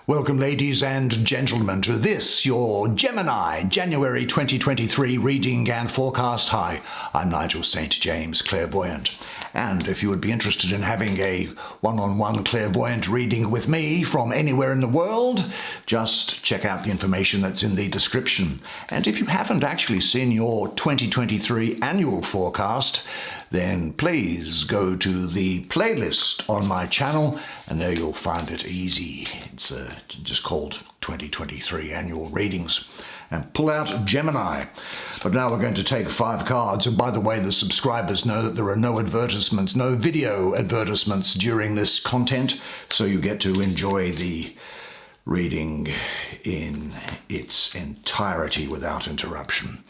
Welcome, ladies and gentlemen, to this, your Gemini January 2023 reading and forecast. Hi, I'm Nigel Saint James, clairvoyant. And if you would be interested in having a one-on-one clairvoyant reading with me from anywhere in the world, just check out the information that's in the description. And if you haven't actually seen your 2023 annual forecast, then please go to the playlist on my channel, and there you'll find it easy. It's just called 2023 Annual Readings. And pull out Gemini. But now we're going to take 5 cards. And by the way, the subscribers know that there are no advertisements, no video advertisements during this content, so you get to enjoy the reading in its entirety without interruption,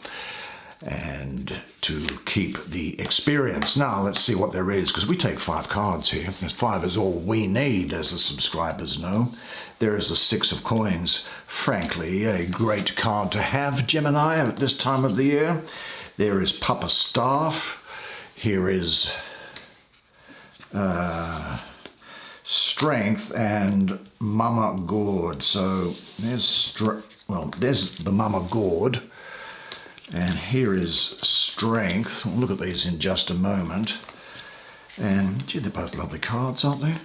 and to keep the experience. Now let's see what there is, because we take 5 cards here. 5 is all we need, as the subscribers know. There is the 6 of coins. Frankly, a great card to have, Gemini, at this time of the year. There is Papa Staff. Here is Strength and Mama Gourd. So there's there's the Mama Gourd. And here is Strength. We'll look at these in just a moment. And gee, they're both lovely cards, aren't they?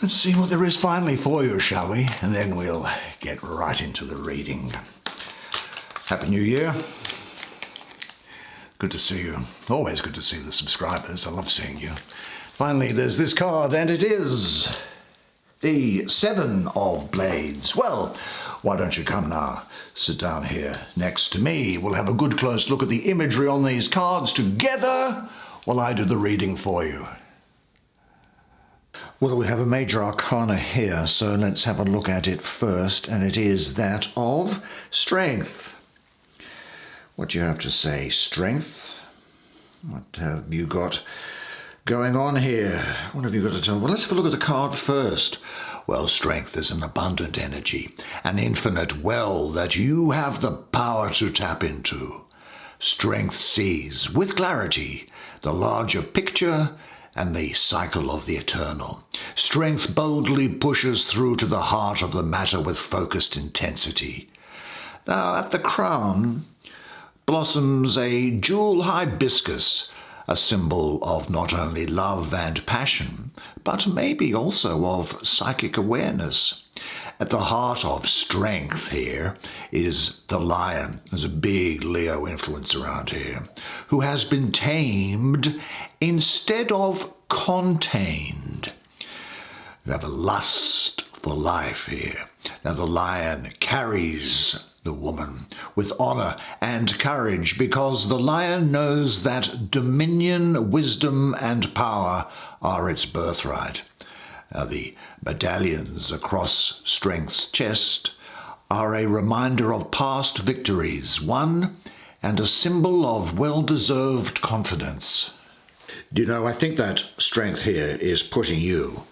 Let's see what there is finally for you, shall we? And then we'll get right into the reading. Happy New Year. Good to see you. Always good to see the subscribers. I love seeing you. Finally, there's this card, and it is the 7 of Blades. Well, why don't you come now? Sit down here next to me. We'll have a good close look at the imagery on these cards together while I do the reading for you. Well, we have a major arcana here, so let's have a look at it first, and it is that of Strength. What do you have to say, Strength? What have you got going on here? What have you got to tell? Well, let's have a look at the card first. Well, Strength is an abundant energy, an infinite well that you have the power to tap into. Strength sees, with clarity, the larger picture and the cycle of the eternal. Strength boldly pushes through to the heart of the matter with focused intensity. Now, at the crown blossoms a jewel hibiscus, a symbol of not only love and passion, but maybe also of psychic awareness. At the heart of Strength here is the lion. There's a big Leo influence around here, who has been tamed instead of contained. You have a lust for life here. Now the lion carries the woman with honor and courage, because the lion knows that dominion, wisdom, and power are its birthright. Now the medallions across Strength's chest are a reminder of past victories won and a symbol of well-deserved confidence. Do you know, I think that Strength here is putting you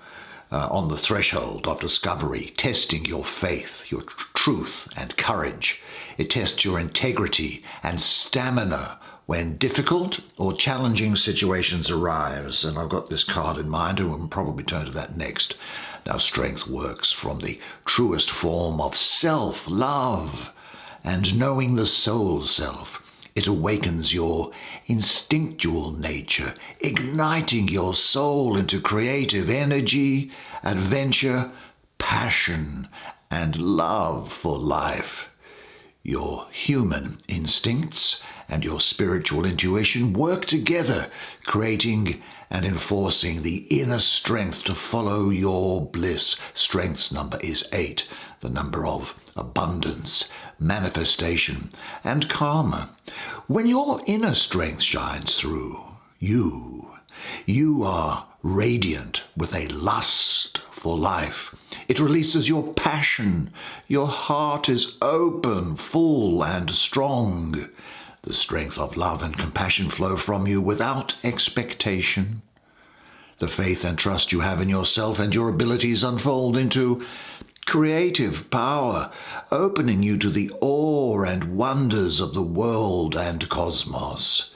on the threshold of discovery, testing your faith, your truth and courage. It tests your integrity and stamina when difficult or challenging situations arise. And I've got this card in mind, and we'll probably turn to that next. Now, Strength works from the truest form of self-love and knowing the soul self. It awakens your instinctual nature, igniting your soul into creative energy, adventure, passion, and love for life. Your human instincts and your spiritual intuition work together, creating and enforcing the inner strength to follow your bliss. Strength's number is 8, the number of abundance, manifestation, and karma. When your inner strength shines through, you are radiant with a lust for life. It releases your passion. Your heart is open, full, and strong. The strength of love and compassion flow from you without expectation. The faith and trust you have in yourself and your abilities unfold into creative power, opening you to the awe and wonders of the world and cosmos.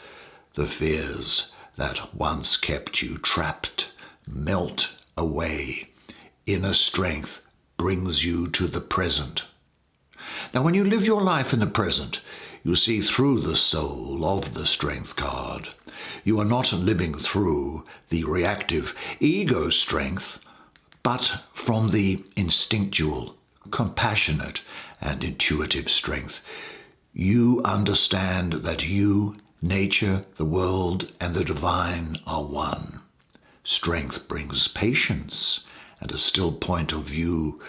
The fears that once kept you trapped melt away. Inner strength brings you to the present. Now, when you live your life in the present, you see through the soul of the strength card. You are not living through the reactive ego strength, but from the instinctual, compassionate, and intuitive strength. You understand that you, nature, the world, and the divine are one. Strength brings patience and a still point of view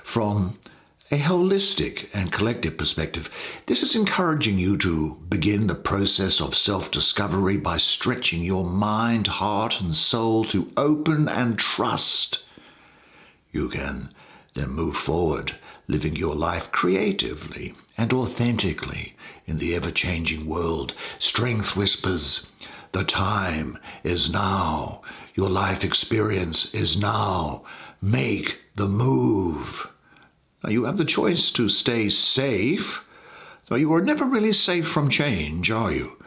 from a holistic and collective perspective. This is encouraging you to begin the process of self-discovery by stretching your mind, heart, and soul to open and trust. You can then move forward, living your life creatively and authentically in the ever-changing world. Strength whispers, the time is now. Your life experience is now. Make the move. Now, you have the choice to stay safe, though you are never really safe from change, are you?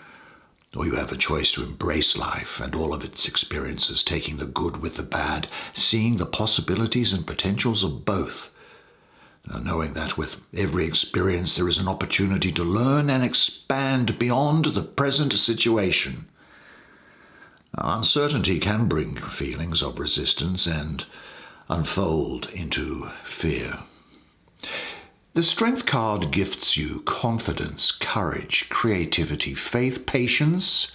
Or you have a choice to embrace life and all of its experiences, taking the good with the bad, seeing the possibilities and potentials of both. Now, knowing that with every experience there is an opportunity to learn and expand beyond the present situation. Now, uncertainty can bring feelings of resistance and unfold into fear. The Strength card gifts you confidence, courage, creativity, faith, patience,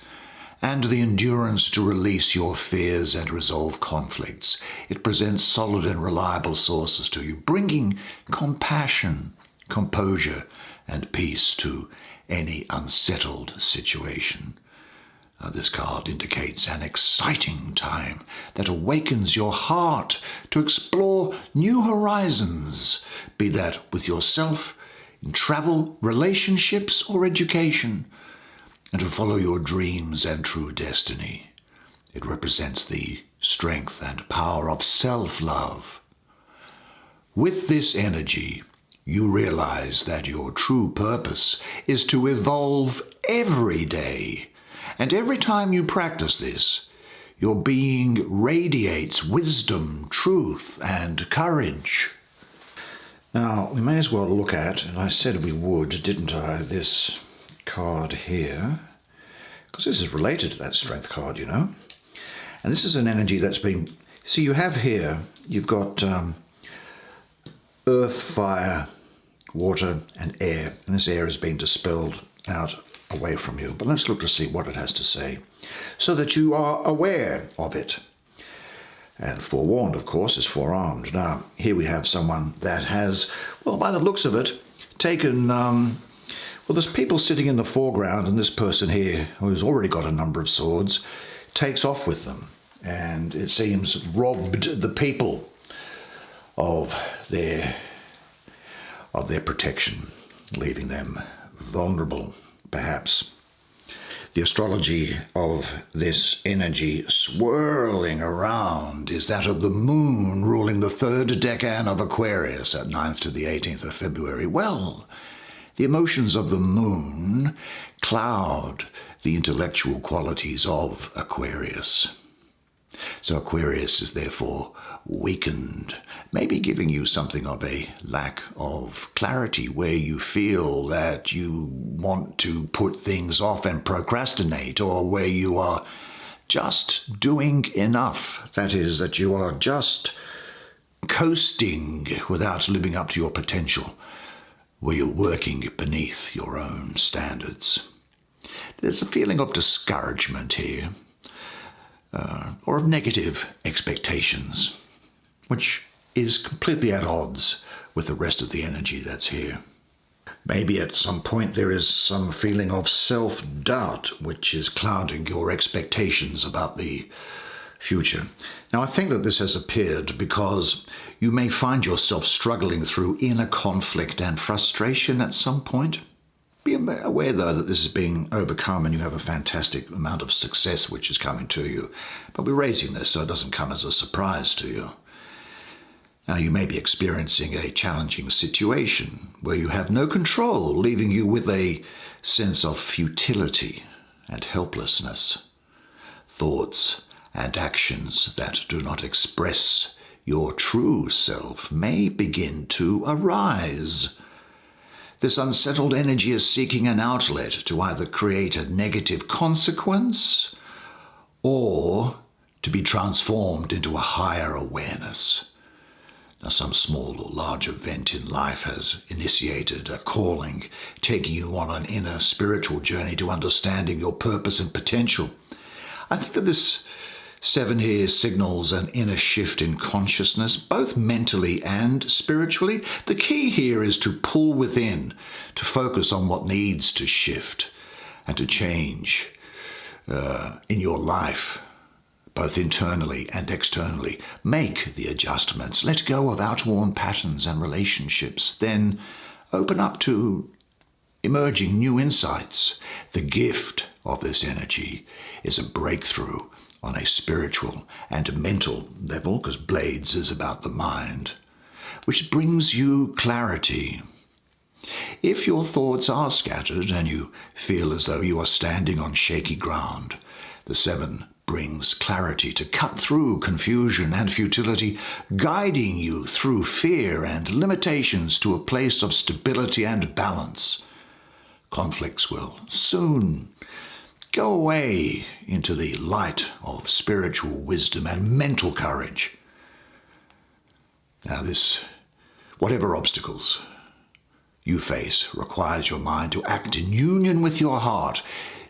and the endurance to release your fears and resolve conflicts. It presents solid and reliable sources to you, bringing compassion, composure, and peace to any unsettled situation. This card indicates an exciting time that awakens your heart to explore new horizons, be that with yourself, in travel, relationships, or education, and to follow your dreams and true destiny. It represents the strength and power of self-love. With this energy, you realize that your true purpose is to evolve every day. And every time you practice this, your being radiates wisdom, truth, and courage. Now, we may as well look at, and I said we would, didn't I, this card here, because this is related to that strength card, you know. And this is an energy that's been, see, you have here, you've got earth, fire, water, and air. And this air has been dispelled out away from you. But let's look to see what it has to say, so that you are aware of it. And forewarned, of course, is forearmed. Now, here we have someone that has, well, by the looks of it, taken, well, there's people sitting in the foreground, and this person here, who's already got a number of swords, takes off with them. And it seems robbed the people of their protection, leaving them vulnerable, perhaps. The astrology of this energy swirling around is that of the moon ruling the third decan of Aquarius at 9th to the 18th of February. Well, the emotions of the moon cloud the intellectual qualities of Aquarius. So Aquarius is therefore weakened, maybe giving you something of a lack of clarity, where you feel that you want to put things off and procrastinate, or where you are just doing enough. That is, that you are just coasting without living up to your potential, where you're working beneath your own standards. There's a feeling of discouragement here, or of negative expectations, which is completely at odds with the rest of the energy that's here. Maybe at some point there is some feeling of self-doubt which is clouding your expectations about the future. Now, I think that this has appeared because you may find yourself struggling through inner conflict and frustration at some point. Be aware, though, that this is being overcome and you have a fantastic amount of success which is coming to you. But we're raising this so it doesn't come as a surprise to you. Now, you may be experiencing a challenging situation where you have no control, leaving you with a sense of futility and helplessness. Thoughts and actions that do not express your true self may begin to arise. This unsettled energy is seeking an outlet to either create a negative consequence or to be transformed into a higher awareness. Now, some small or large event in life has initiated a calling, taking you on an inner spiritual journey to understanding your purpose and potential. I think that this 7 here signals an inner shift in consciousness, both mentally and spiritually. The key here is to pull within, to focus on what needs to shift and to change in your life, both internally and externally. Make the adjustments. Let go of outworn patterns and relationships. Then open up to emerging new insights. The gift of this energy is a breakthrough on a spiritual and mental level, because Blades is about the mind, which brings you clarity. If your thoughts are scattered and you feel as though you are standing on shaky ground, the 7 brings clarity to cut through confusion and futility, guiding you through fear and limitations to a place of stability and balance. Conflicts will soon go away into the light of spiritual wisdom and mental courage. Now whatever obstacles you face requires your mind to act in union with your heart.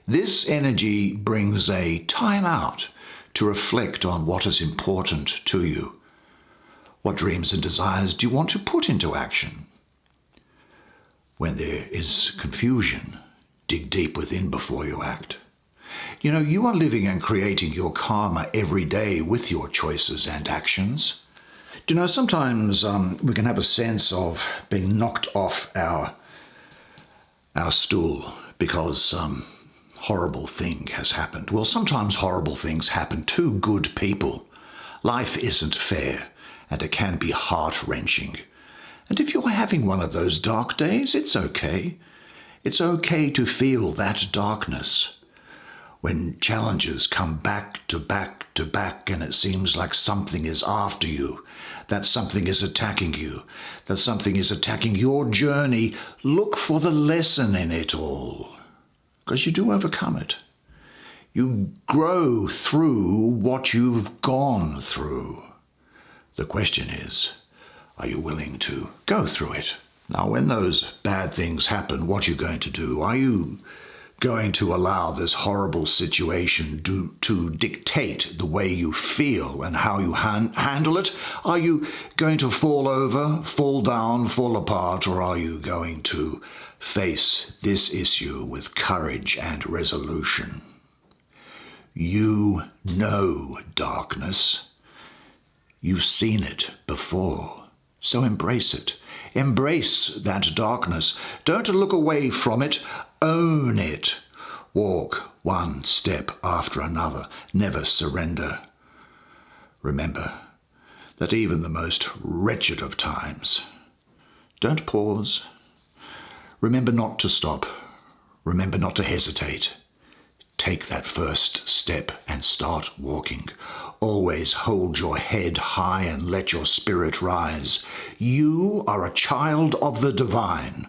This energy brings a time out to reflect on what is important to you. What dreams and desires do you want to put into action? When there is confusion, dig deep within before you act. You know, you are living and creating your karma every day with your choices and actions. Do you know, sometimes we can have a sense of being knocked off our stool because some horrible thing has happened. Well, sometimes horrible things happen to good people. Life isn't fair, and it can be heart-wrenching. And if you're having one of those dark days, it's okay. It's okay to feel that darkness. When challenges come back to back to back and it seems like something is after you, that something is attacking you, that something is attacking your journey, look for the lesson in it all, because you do overcome it. You grow through what you've gone through. The question is, are you willing to go through it? Now, when those bad things happen, what are you going to do? Are you going to allow this horrible situation to dictate the way you feel and how you handle it? Are you going to fall over, fall down, fall apart, or are you going to face this issue with courage and resolution? You know darkness. You've seen it before, so embrace it. Embrace that darkness. Don't look away from it. Own it. Walk one step after another. Never surrender. Remember that even the most wretched of times, don't pause. Remember not to stop. Remember not to hesitate. Take that first step and start walking. Always hold your head high and let your spirit rise. You are a child of the divine.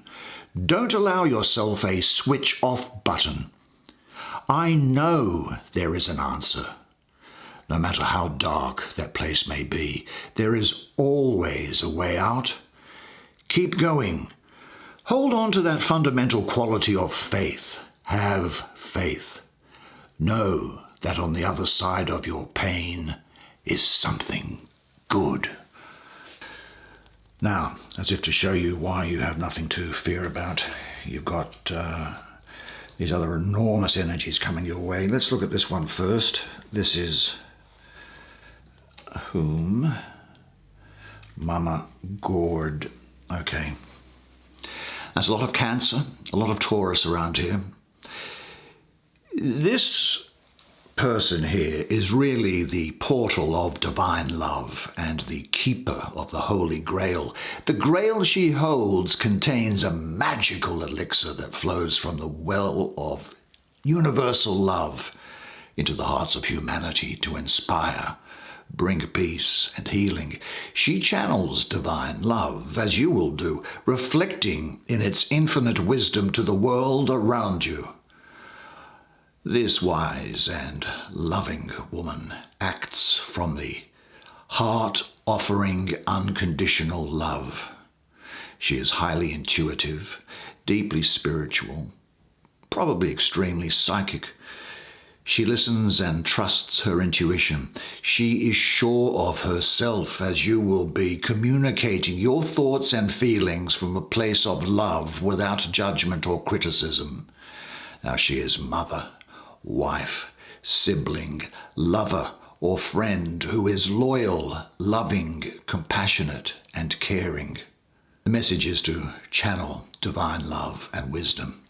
Don't allow yourself a switch-off button. I know there is an answer. No matter how dark that place may be, there is always a way out. Keep going. Hold on to that fundamental quality of faith. Have faith. Know that on the other side of your pain is something good. Now, as if to show you why you have nothing to fear about, you've got these other enormous energies coming your way. Let's look at this one first. This is whom? Mama Gourd. Okay. There's a lot of Cancer, a lot of Taurus around here. This person here is really the portal of divine love and the keeper of the Holy Grail. The Grail she holds contains a magical elixir that flows from the well of universal love into the hearts of humanity to inspire bring peace and healing. She channels divine love, as you will do, reflecting in its infinite wisdom to the world around you. This wise and loving woman acts from the heart, offering unconditional love. She is highly intuitive, deeply spiritual, probably extremely psychic. She listens and trusts her intuition. She is sure of herself, as you will be, communicating your thoughts and feelings from a place of love without judgment or criticism. Now she is mother, wife, sibling, lover, or friend who is loyal, loving, compassionate, and caring. The message is to channel divine love and wisdom,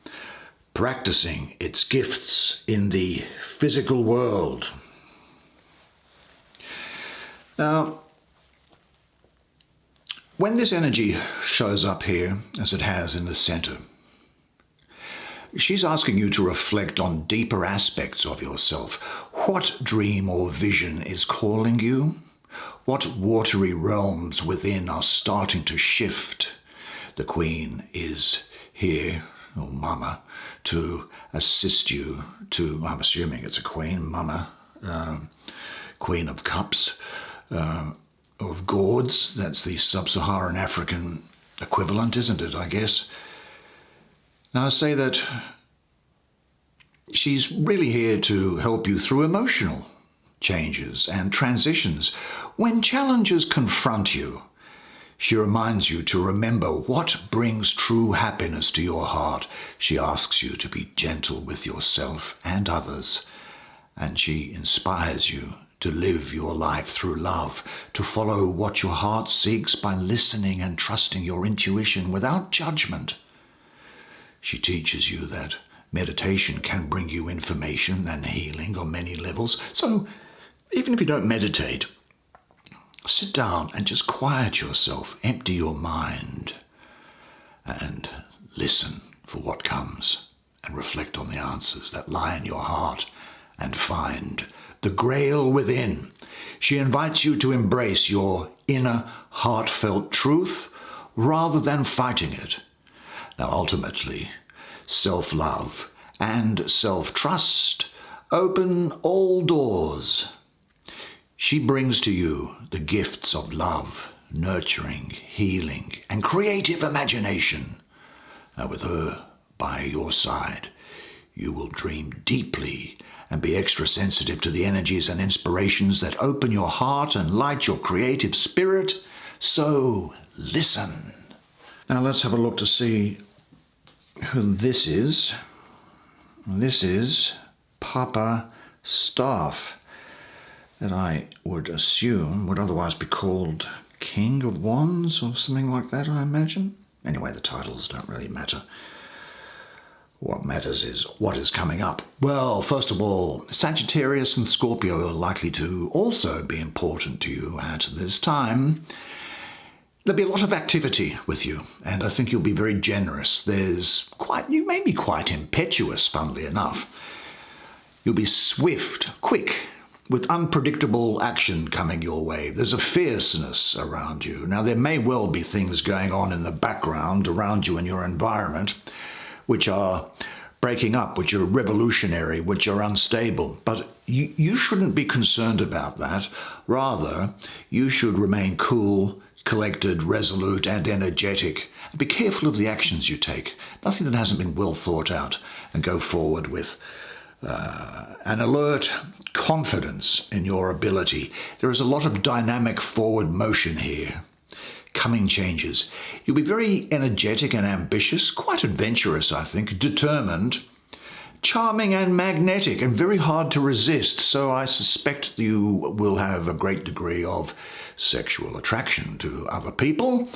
practicing its gifts in the physical world. Now, when this energy shows up here, as it has in the center, she's asking you to reflect on deeper aspects of yourself. What dream or vision is calling you? What watery realms within are starting to shift? The Queen is here, or Mama, to assist you to, I'm assuming it's a Queen, Mama, Queen of Cups, of Gourds. That's the sub-Saharan African equivalent, isn't it, I guess? Now I say that she's really here to help you through emotional changes and transitions. When challenges confront you, she reminds you to remember what brings true happiness to your heart. She asks you to be gentle with yourself and others, and she inspires you to live your life through love, to follow what your heart seeks by listening and trusting your intuition without judgment. She teaches you that meditation can bring you information and healing on many levels. So even if you don't meditate, sit down and just quiet yourself, empty your mind, and listen for what comes, and reflect on the answers that lie in your heart, and find the grail within. She invites you to embrace your inner heartfelt truth rather than fighting it. Now, ultimately, self-love and self-trust open all doors. She brings to you the gifts of love, nurturing, healing, and creative imagination. Now, with her by your side, you will dream deeply and be extra sensitive to the energies and inspirations that open your heart and light your creative spirit. So, listen. Now, let's have a look to see who this is. This is Papa Staff, that I would assume would otherwise be called King of Wands or something like that, I imagine. Anyway, the titles don't really matter. What matters is what is coming up. Well, first of all, Sagittarius and Scorpio are likely to also be important to you at this time. There'll be a lot of activity with you, and I think you'll be very generous. You may be quite impetuous, funnily enough. You'll be swift, quick, with unpredictable action coming your way. There's a fierceness around you. Now, there may well be things going on in the background around you in your environment, which are breaking up, which are revolutionary, which are unstable. But you shouldn't be concerned about that. Rather, you should remain cool, collected, resolute, and energetic. And be careful of the actions you take. Nothing that hasn't been well thought out, and go forward with an alert confidence in your ability. There is a lot of dynamic forward motion here. Coming changes. You'll be very energetic and ambitious, quite adventurous, I think, determined, charming and magnetic, and very hard to resist. So I suspect you will have a great degree of sexual attraction to other people,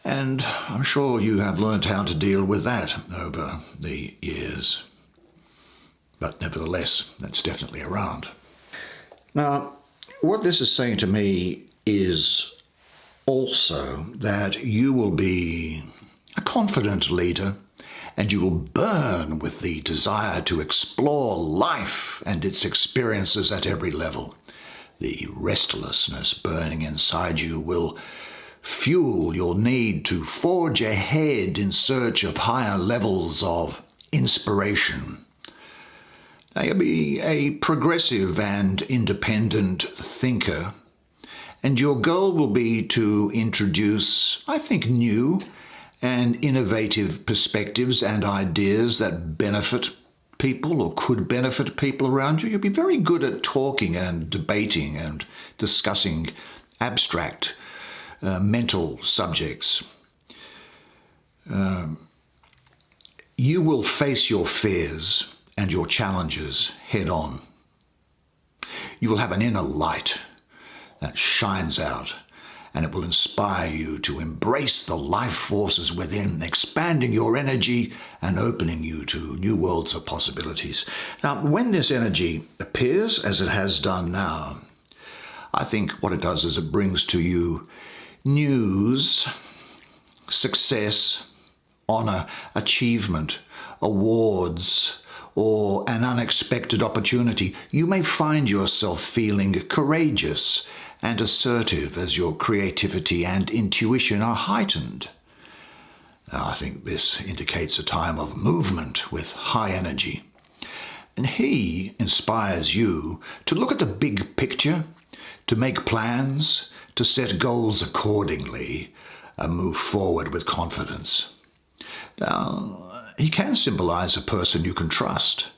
and I'm sure you have learned how to deal with that over the years. But nevertheless, that's definitely around. Now, what this is saying to me is also that you will be a confident leader, and you will burn with the desire to explore life and its experiences at every level. The restlessness burning inside you will fuel your need to forge ahead in search of higher levels of inspiration. Now, you'll be a progressive and independent thinker, and your goal will be to introduce, I think, new and innovative perspectives and ideas that benefit people or could benefit people around you. You'll be very good at talking and debating and discussing abstract mental subjects. You will face your fears and your challenges head on. You will have an inner light that shines out, and it will inspire you to embrace the life forces within, expanding your energy and opening you to new worlds of possibilities. Now, when this energy appears, as it has done now, I think what it does is it brings to you news, success, honor, achievement, awards, or an unexpected opportunity. You may find yourself feeling courageous and assertive as your creativity and intuition are heightened. Now, I think this indicates a time of movement with high energy. And he inspires you to look at the big picture, to make plans, to set goals accordingly, and move forward with confidence. Now, he can symbolize a person you can trust,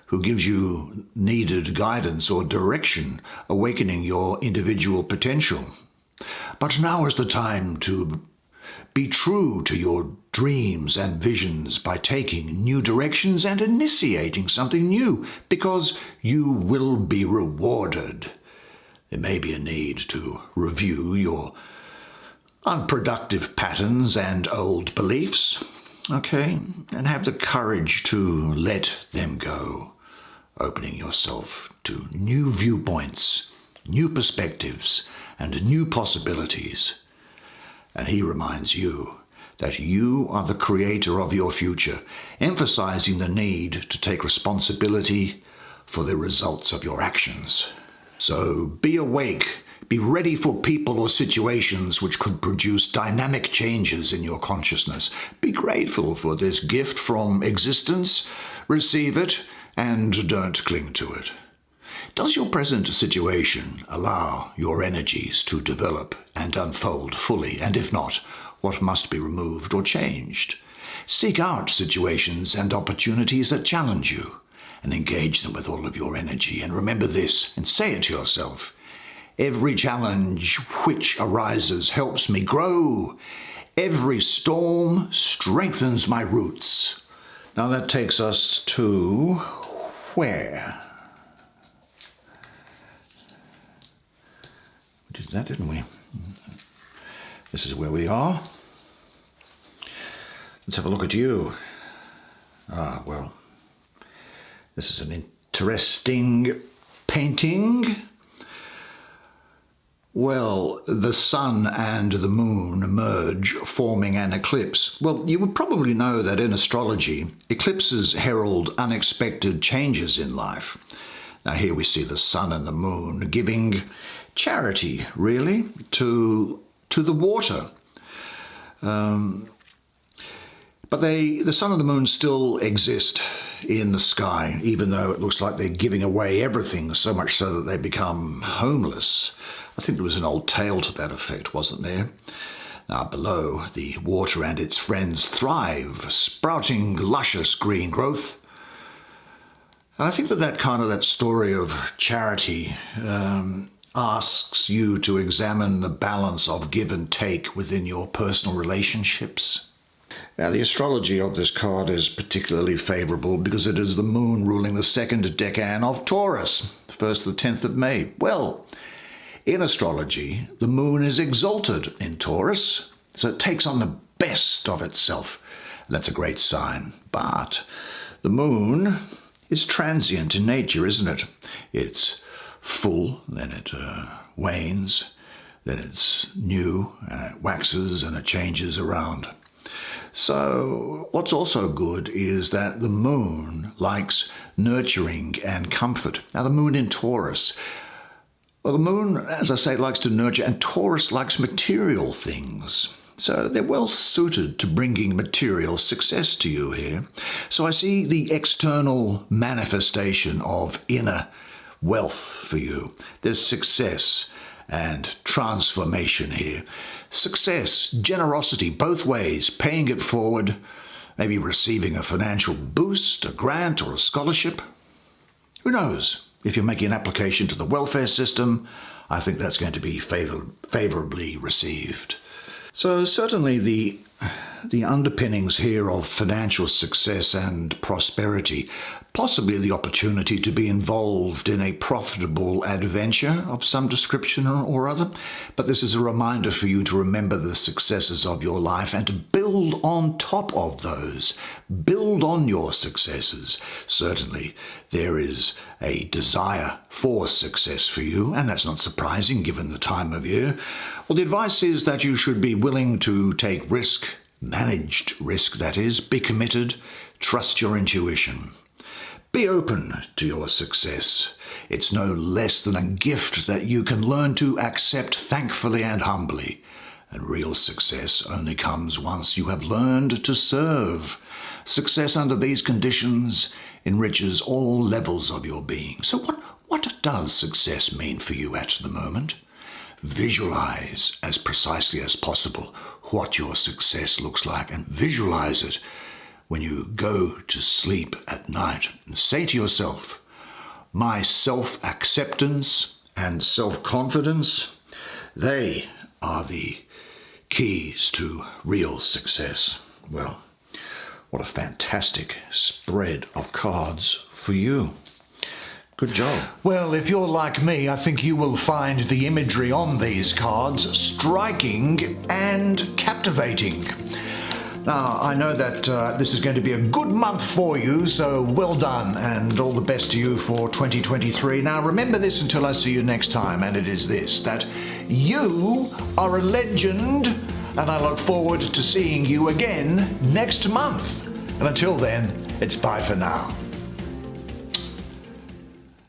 who gives you needed guidance or direction, awakening your individual potential. But now is the time to be true to your dreams and visions by taking new directions and initiating something new, because you will be rewarded. There may be a need to review your unproductive patterns and old beliefs, okay, and have the courage to let them go, opening yourself to new viewpoints, new perspectives, and new possibilities. And he reminds you that you are the creator of your future, emphasizing the need to take responsibility for the results of your actions. So be awake, be ready for people or situations which could produce dynamic changes in your consciousness. Be grateful for this gift from existence, receive it, and don't cling to it. Does your present situation allow your energies to develop and unfold fully? And if not, what must be removed or changed? Seek out situations and opportunities that challenge you and engage them with all of your energy. And remember this, and say it to yourself: every challenge which arises helps me grow. Every storm strengthens my roots. Now that takes us to where? We did that, didn't we? This is where we are. Let's have a look at you. Well, this is an interesting painting. Well, the sun and the moon merge, forming an eclipse. Well, you would probably know that in astrology, eclipses herald unexpected changes in life. Now here we see the sun and the moon giving charity, really, to the water. But the sun and the moon still exist in the sky, even though it looks like they're giving away everything, so much so that they become homeless. I think there was an old tale to that effect, wasn't there? Now below, the water and its friends thrive, sprouting luscious green growth. And I think that story of charity asks you to examine the balance of give and take within your personal relationships. Now, the astrology of this card is particularly favorable because it is the moon ruling the second decan of Taurus, 1st to the 10th of May. Well, in astrology, the moon is exalted in Taurus, so it takes on the best of itself. That's a great sign. But the moon is transient in nature, isn't it? It's full, then it wanes, then it's new, and it waxes and it changes around. So what's also good is that the moon likes nurturing and comfort. Now the moon in Taurus Well, the moon, as I say, likes to nurture, and Taurus likes material things. So they're well suited to bringing material success to you here. So I see the external manifestation of inner wealth for you. There's success and transformation here. Success, generosity, both ways, paying it forward, maybe receiving a financial boost, a grant or a scholarship. Who knows? If you're making an application to the welfare system, I think that's going to be favorably received. So certainly the underpinnings here of financial success and prosperity, possibly the opportunity to be involved in a profitable adventure of some description or other. But this is a reminder for you to remember the successes of your life and to build on top of those. Build on your successes. Certainly there is a desire for success for you, and that's not surprising given the time of year. Well, the advice is that you should be willing to take risk, managed risk that is, be committed, trust your intuition. Be open to your success. It's no less than a gift that you can learn to accept thankfully and humbly. And real success only comes once you have learned to serve. Success under these conditions enriches all levels of your being. So what does success mean for you at the moment? Visualize as precisely as possible what your success looks like, and visualize it when you go to sleep at night. And say to yourself, my self-acceptance and self-confidence, they are the keys to real success. Well, what a fantastic spread of cards for you. Good job. Well, if you're like me, I think you will find the imagery on these cards striking and captivating. Now, I know that this is going to be a good month for you, so well done and all the best to you for 2023. Now, remember this until I see you next time, and it is this, that you are a legend, and I look forward to seeing you again next month. And until then, it's bye for now.